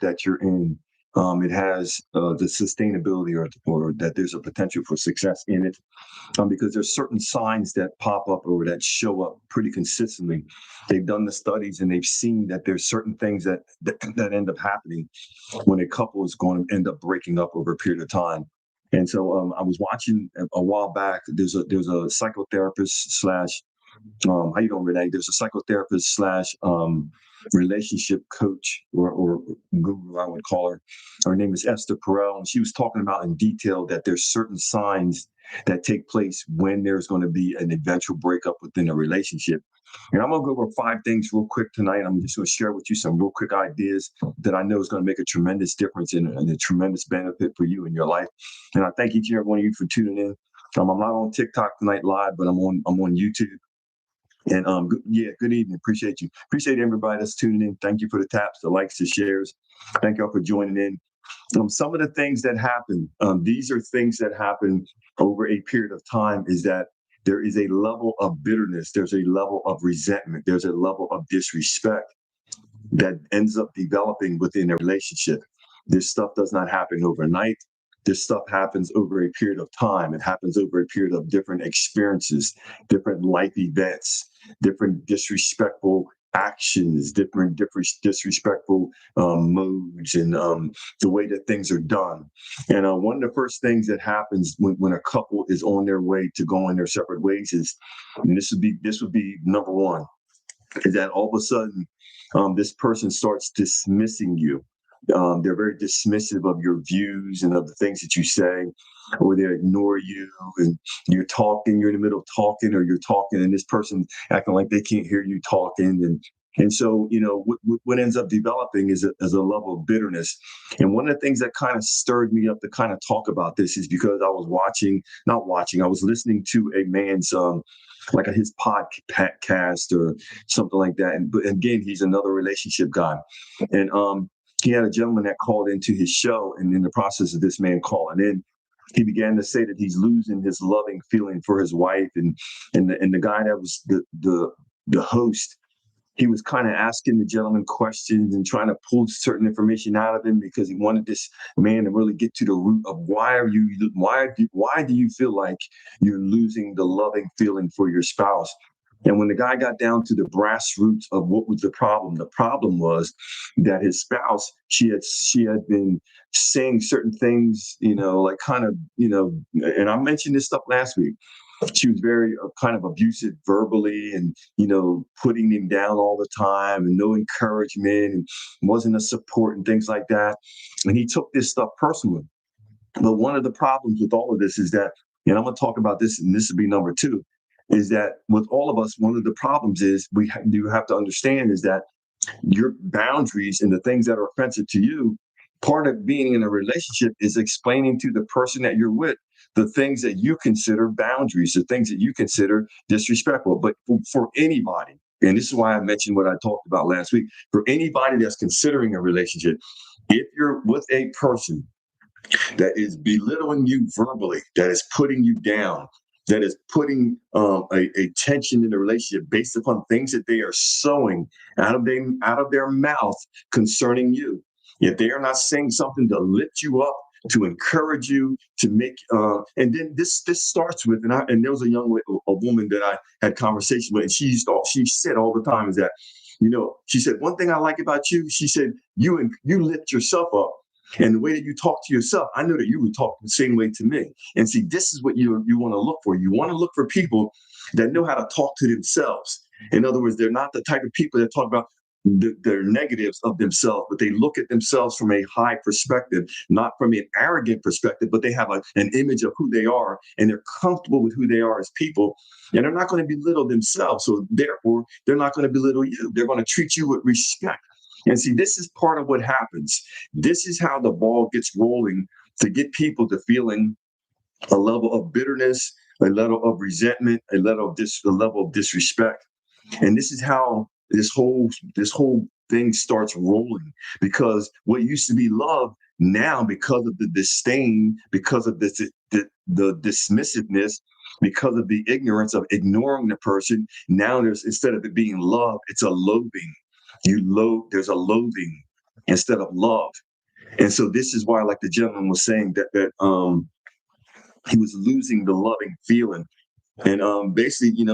that you're in, it has the sustainability, or that there's a potential for success in it, because there's certain signs that pop up or that show up pretty consistently. They've done the studies and they've seen that there's certain things that end up happening when a couple is going to end up breaking up over a period of time. And so I was watching a while back. There's a psychotherapist slash how you doing, Renee? There's a psychotherapist slash relationship coach, or guru, I would call her. Her name is Esther Perel, and she was talking about in detail that there's certain signs that take place when there's going to be an eventual breakup within a relationship. And I'm going to go over 5 things real quick tonight. I'm just going to share with you some real quick ideas that I know is going to make a tremendous difference and a tremendous benefit for you in your life. And I thank each and every one of you for tuning in. I'm not on TikTok tonight live, but I'm on YouTube. And good evening. Appreciate you. Appreciate everybody that's tuning in. Thank you for the taps, the likes, the shares. Thank y'all for joining in. Some of the things that happen, these are things that happen over a period of time, is that there is a level of bitterness, there's a level of resentment, there's a level of disrespect that ends up developing within a relationship. This stuff does not happen overnight. This stuff happens over a period of time. It happens over a period of different experiences, different life events, different disrespectful actions, different disrespectful modes, and the way that things are done. And one of the first things that happens when a couple is on their way to going their separate ways is, and this would be number one, is that all of a sudden this person starts dismissing you. They're very dismissive of your views and of the things that you say, or they ignore you, and you're in the middle of talking, or you're talking and this person acting like they can't hear you talking. And so, what ends up developing is a level of bitterness. And one of the things that kind of stirred me up to kind of talk about this is because I was I was listening to a man's, like his podcast or something like that. But again, he's another relationship guy. And he had a gentleman that called into his show, and in the process of this man calling in, he began to say that he's losing his loving feeling for his wife, and the guy that was the host, he was kind of asking the gentleman questions and trying to pull certain information out of him, because he wanted this man to really get to the root of why do you feel like you're losing the loving feeling for your spouse. And when the guy got down to the brass roots of what was the problem was that his spouse, she had been saying certain things, like kind of, and I mentioned this stuff last week. She was very kind of abusive verbally, and, putting him down all the time, and no encouragement, and wasn't a support and things like that. And he took this stuff personally. But one of the problems with all of this is that, and I'm going to talk about this, and this will be number 2, is that with all of us, one of the problems is you have to understand is that your boundaries and the things that are offensive to you, part of being in a relationship is explaining to the person that you're with the things that you consider boundaries, the things that you consider disrespectful. But for anybody, and this is why I mentioned what I talked about last week, for anybody that's considering a relationship, if you're with a person that is belittling you verbally, that is putting you down, that is putting a tension in the relationship based upon things that they are sowing out of their mouth concerning you. If they are not saying something to lift you up, to encourage you, to make, and then this starts with, and there was a woman that I had conversation with, and she said all the time is that, she said, one thing I like about you, she said, you lift yourself up. And the way that you talk to yourself, I know that you would talk the same way to me. And see, this is what you want to look for. You want to look for people that know how to talk to themselves. In other words, they're not the type of people that talk about their negatives of themselves, but they look at themselves from a high perspective, not from an arrogant perspective, but they have an image of who they are, and they're comfortable with who they are as people, and they're not going to belittle themselves. So therefore, they're not going to belittle you. They're going to treat you with respect. And see, this is part of what happens. This is how the ball gets rolling to get people to feeling a level of bitterness, a level of resentment, a level of disrespect. And this is how this whole thing starts rolling, because what used to be love now, because of the disdain, because of the dismissiveness, because of the ignorance of ignoring the person, now there's, instead of it being love, it's a loathing. There's a loathing. instead of love. And so this is why, like the gentleman was saying, that he was losing the loving feeling. And basically, he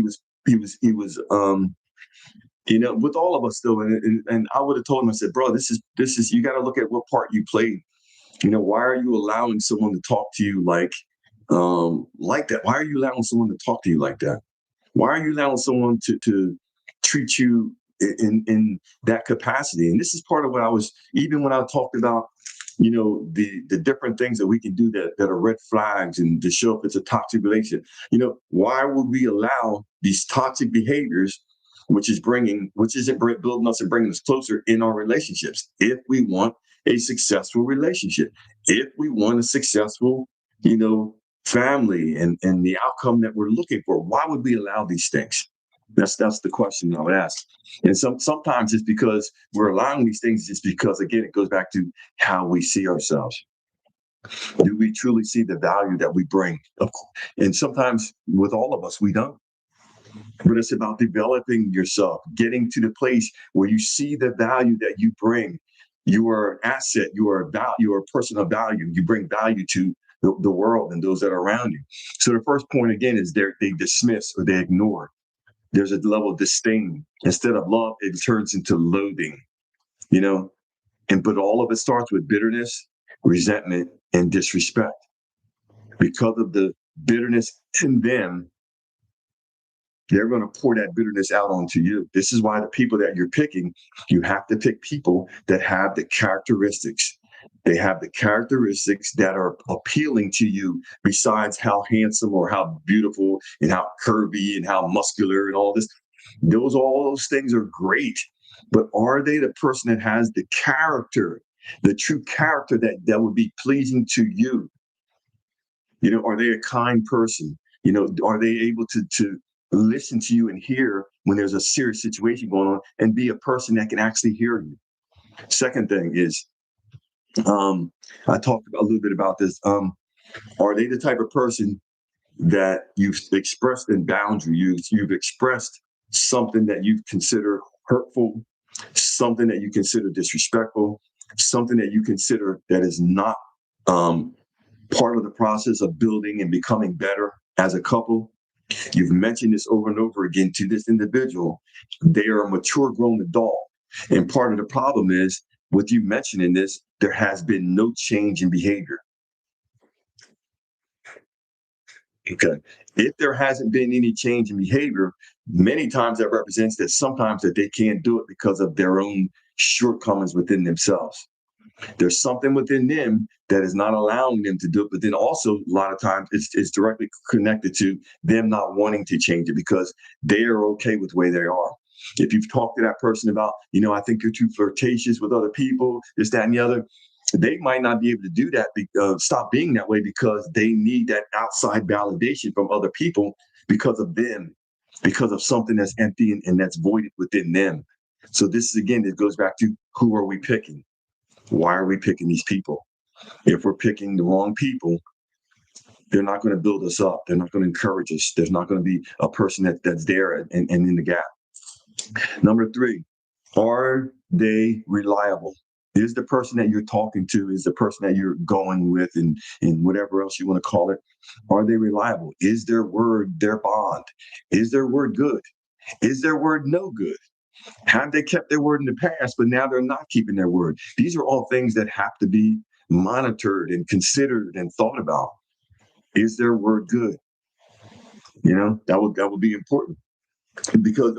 was with all of us still. And I would have told him, I said, bro, this is you got to look at what part you played. Why are you allowing someone to talk to you like that? Why are you allowing someone to talk to you like that? Why are you allowing someone to treat you in that capacity? And this is part of what I was, even when I talked about, the different things that we can do that are red flags and to show if it's a toxic relationship. Why would we allow these toxic behaviors, which isn't building us and bringing us closer in our relationships? If we want a successful relationship, if we want a successful, family and the outcome that we're looking for, why would we allow these things? That's the question I would ask. And sometimes it's because we're allowing these things just because, again, it goes back to how we see ourselves. Do we truly see the value that we bring? And sometimes with all of us, we don't. But it's about developing yourself, getting to the place where you see the value that you bring. You are an asset. You are a person of value. You bring value to the world and those that are around you. So the first point, again, is they dismiss or they ignore. There's a level of disdain. Instead of love, it turns into loathing, but all of it starts with bitterness, resentment, and disrespect. Because of the bitterness in them, they're going to pour that bitterness out onto you. This is why the people that you're picking, you have to pick people that have the characteristics. They have the characteristics that are appealing to you, besides how handsome or how beautiful and how curvy and how muscular and all this. All those things are great. But are they the person that has the character, the true character that would be pleasing to you? Are they a kind person? Are they able to listen to you and hear when there's a serious situation going on and be a person that can actually hear you? Second thing is, I talked a little bit about this. Are they the type of person that you've expressed in boundary? You've expressed something that you consider hurtful, something that you consider disrespectful, something that you consider that is not part of the process of building and becoming better as a couple. You've mentioned this over and over again to this individual. They are a mature grown adult. And part of the problem is, with you mentioning this, there has been no change in behavior. Okay. If there hasn't been any change in behavior, many times that represents that sometimes that they can't do it because of their own shortcomings within themselves. There's something within them that is not allowing them to do it. But then also, a lot of times, it's directly connected to them not wanting to change it because they are okay with the way they are. If you've talked to that person about, I think you're too flirtatious with other people, this, that, and the other, they might not be able to do that, stop being that way, because they need that outside validation from other people because of them, because of something that's empty and that's voided within them. So this is, again, it goes back to, who are we picking? Why are we picking these people? If we're picking the wrong people, they're not going to build us up. They're not going to encourage us. There's not going to be a person that's there and in the gap. Number 3, are they reliable? Is the person that you're talking to, is the person that you're going with, and whatever else you want to call it, are they reliable? Is their word their bond? Is their word good? Is their word no good? Have they kept their word in the past, but now they're not keeping their word? These are all things that have to be monitored and considered and thought about. Is their word good? That would be important, because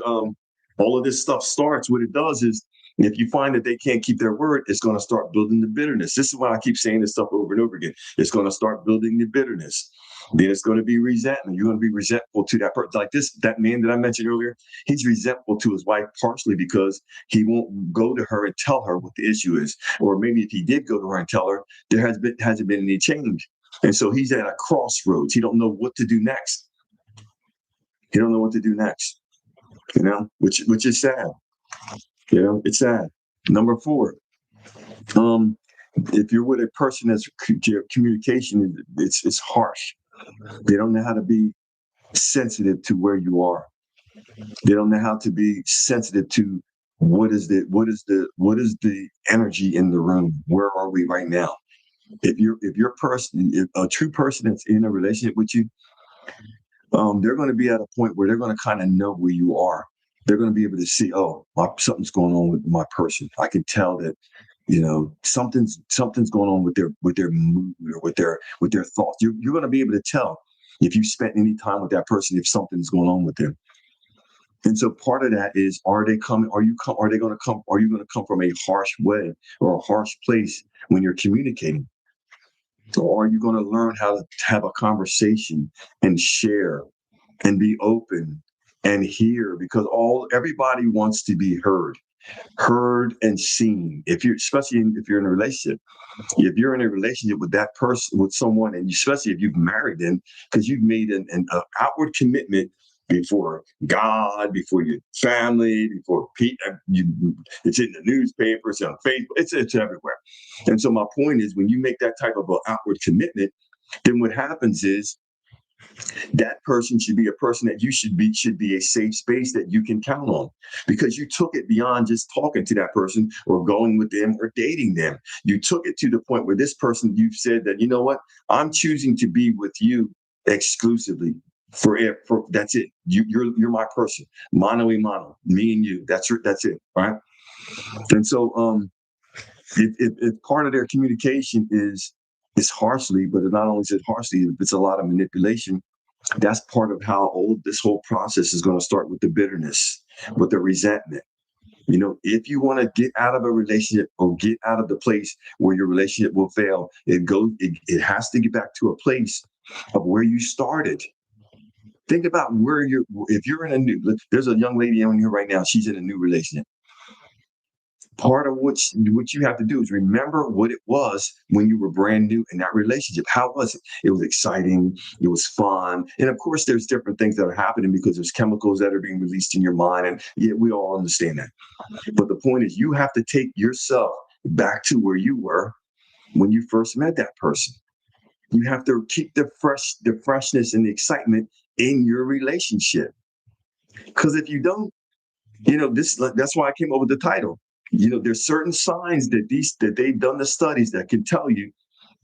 all of this stuff starts. What it does is, if you find that they can't keep their word, it's going to start building the bitterness. This is why I keep saying this stuff over and over again. It's going to start building the bitterness. Then it's going to be resentment. You're going to be resentful to that person. Like that man that I mentioned earlier, he's resentful to his wife partially because he won't go to her and tell her what the issue is. Or maybe if he did go to her and tell her, there hasn't been any change. And so he's at a crossroads. He don't know what to do next. Which is sad. It's sad. Number 4, if you're with a person that's communication, it's harsh. They don't know how to be sensitive to where you are. They don't know how to be sensitive to What is the energy in the room? Where are we right now? If a true person that's in a relationship with you, they're going to be at a point where they're going to kind of know where you are. They're going to be able to see, oh, something's going on with my person. I can tell that, something's going on with their mood or with their thoughts. You're going to be able to tell if you spent any time with that person, if something's going on with them. And so part of that is, are they coming? Are they going to come? Are you going to come from a harsh way or a harsh place when you're communicating? Or are you going to learn how to have a conversation and share and be open and hear? Because everybody wants to be heard and seen. Especially if you're in a relationship, if you're in a relationship with that person, with someone, and especially if you've married them, because you've made an outward commitment before God, before your family, before people, it's in the newspapers, on Facebook, it's everywhere. And so my point is, when you make that type of an outward commitment, then what happens is that person should be a person that should be a safe space that you can count on, because you took it beyond just talking to that person or going with them or dating them. You took it to the point where this person, you've said that, you know what, I'm choosing to be with you exclusively for it. That's it. You're my person. Mano y mano, me and you. That's it. Right. And so if part of their communication is harshly, but not only is it harshly, it's a lot of manipulation. That's part of how this whole process is going to start, with the bitterness, with the resentment. If you want to get out of a relationship or get out of the place where your relationship will fail, it has to get back to a place of where you started. Think about if you're in there's a young lady on here right now, she's in a new relationship. Part of what you have to do is remember what it was when you were brand new in that relationship. How was it? It was exciting. It was fun. And of course, there's different things that are happening because there's chemicals that are being released in your mind. And yeah, we all understand that. But the point is, you have to take yourself back to where you were when you first met that person. You have to keep the freshness and the excitement in your relationship. Because if you don't, that's why I came up with the title. There's certain signs that they've done the studies that can tell you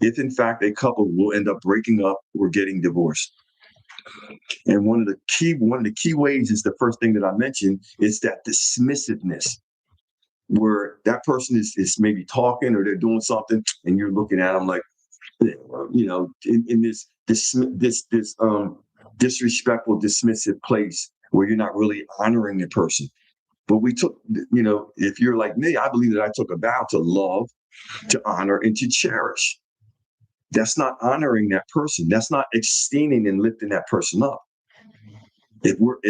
if in fact a couple will end up breaking up or getting divorced. And one of the key ways is the first thing that I mentioned, is that dismissiveness, where that person is maybe talking or they're doing something and you're looking at them like, in this disrespectful, dismissive place where you're not really honoring the person. But if you're like me, I believe that I took a vow to love, to honor, and to cherish. That's not honoring that person. That's not esteeming and lifting that person up. If we're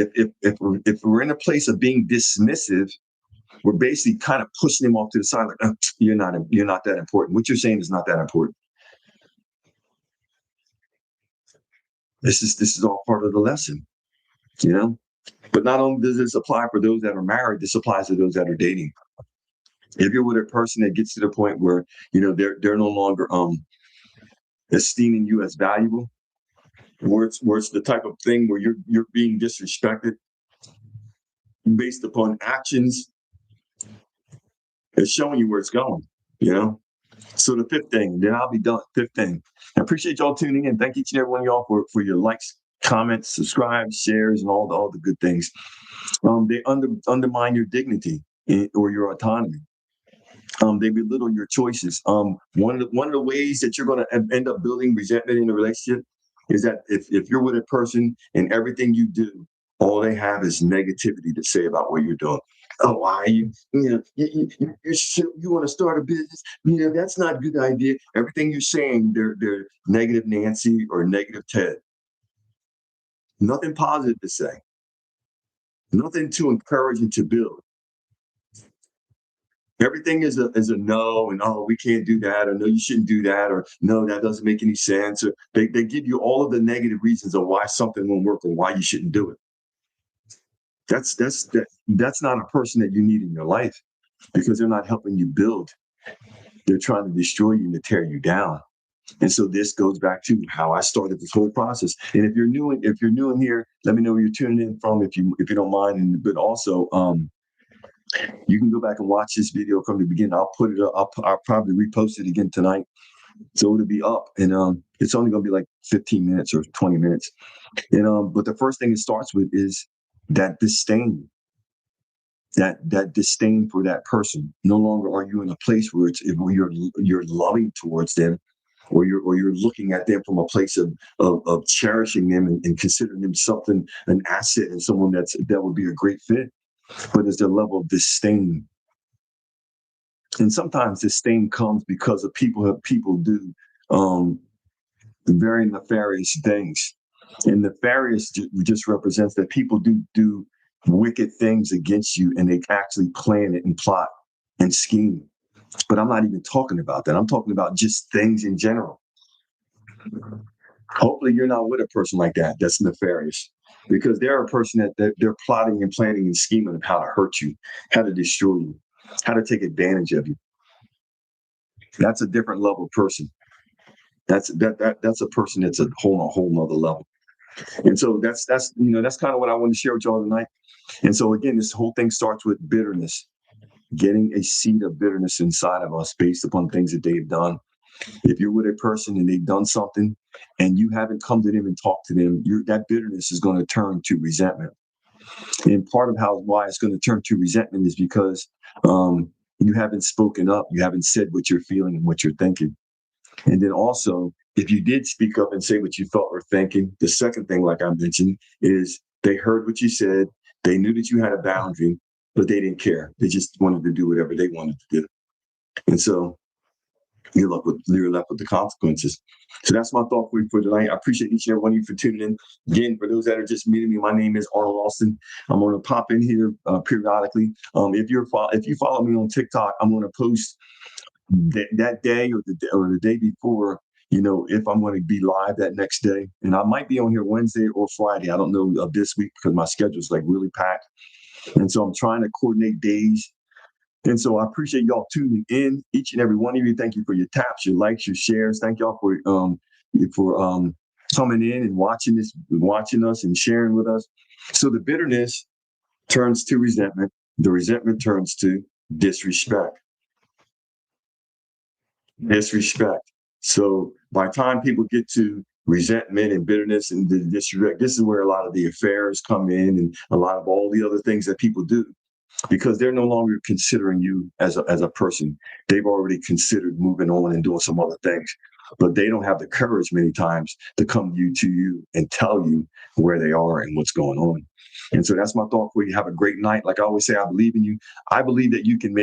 in a place of being dismissive, we're basically kind of pushing them off to the side, like, oh, you're not that important. What you're saying is not that important. This is all part of the lesson, you know. But not only does this apply for those that are married, this applies to those that are dating. If you're with a person that gets to the point where they're no longer esteeming you as valuable, where it's the type of thing where you're being disrespected based upon actions, it's showing you where it's going. So the fifth thing, then I'll be done. Fifth thing, I appreciate y'all tuning in. Thank each and every one of y'all for your likes, comments, subscribes, shares, and all the good things. They undermine your dignity or your autonomy. They belittle your choices. One of the ways that you're going to end up building resentment in a relationship is that if you're with a person and everything you do, all they have is negativity to say about what you're doing. Oh, why you want to start a business? That's not a good idea. Everything you're saying, they're negative Nancy or negative Ted. Nothing positive to say. Nothing to encourage and to build. Everything is a no, and we can't do that, or no, you shouldn't do that, or no, that doesn't make any sense. Or they give you all of the negative reasons of why something won't work or why you shouldn't do it. That's not a person that you need in your life, because they're not helping you build. They're trying to destroy you and to tear you down. And so this goes back to how I started this whole process. And if you're new in here, let me know where you're tuning in from, if you don't mind. But also, You can go back and watch this video from the beginning. I'll put it up. I'll probably repost it again tonight. So it'll be up, and it's only going to be like 15 minutes or 20 minutes. And but the first thing it starts with is that disdain, that disdain for that person. No longer are you in a place where where you're loving towards them, or you're looking at them from a place of cherishing them and considering them something, an asset, and someone that would be a great fit. But there's the level of disdain, and sometimes disdain comes because of people do um, very nefarious things. And nefarious just represents that people do wicked things against you, and they actually plan it and plot and scheme. But I'm not even talking about that. I'm talking about just things in general. Hopefully, you're not with a person like that that's nefarious, because they're a person that they're plotting and planning and scheming of how to hurt you, how to destroy you, how to take advantage of you. That's a different level person. That's a person that's a whole nother level. And so that's kind of what I want to share with y'all tonight. And so again, this whole thing starts with bitterness, getting a seed of bitterness inside of us based upon things that they've done. If you're with a person and they've done something and you haven't come to them and talked to them, that bitterness is going to turn to resentment. And part of why it's going to turn to resentment is because you haven't spoken up, you haven't said what you're feeling and what you're thinking. And then also, if you did speak up and say what you felt or thinking, the second thing, like I mentioned, is they heard what you said. They knew that you had a boundary, but they didn't care. They just wanted to do whatever they wanted to do. And so you're left with the consequences. So that's my thought for you for tonight. I appreciate each and every one of you for tuning in. Again, for those that are just meeting me, my name is Arnold Austin. I'm going to pop in here periodically. If you follow me on TikTok, I'm going to post that day or the day before, if I'm going to be live that next day. And I might be on here Wednesday or Friday. I don't know of this week because my schedule is like really packed. And so I'm trying to coordinate days. And so I appreciate y'all tuning in, each and every one of you. Thank you for your taps, your likes, your shares. Thank y'all for coming in and watching us and sharing with us. So the bitterness turns to resentment. The resentment turns to disrespect. Disrespect. So by the time people get to resentment and bitterness and the disrespect, this is where a lot of the affairs come in and a lot of all the other things that people do, because they're no longer considering you as a person. They've already considered moving on and doing some other things, but they don't have the courage many times to come to you and tell you where they are and what's going on. And so that's my thought for you. Have a great night. Like I always say, I believe in you. I believe that you can make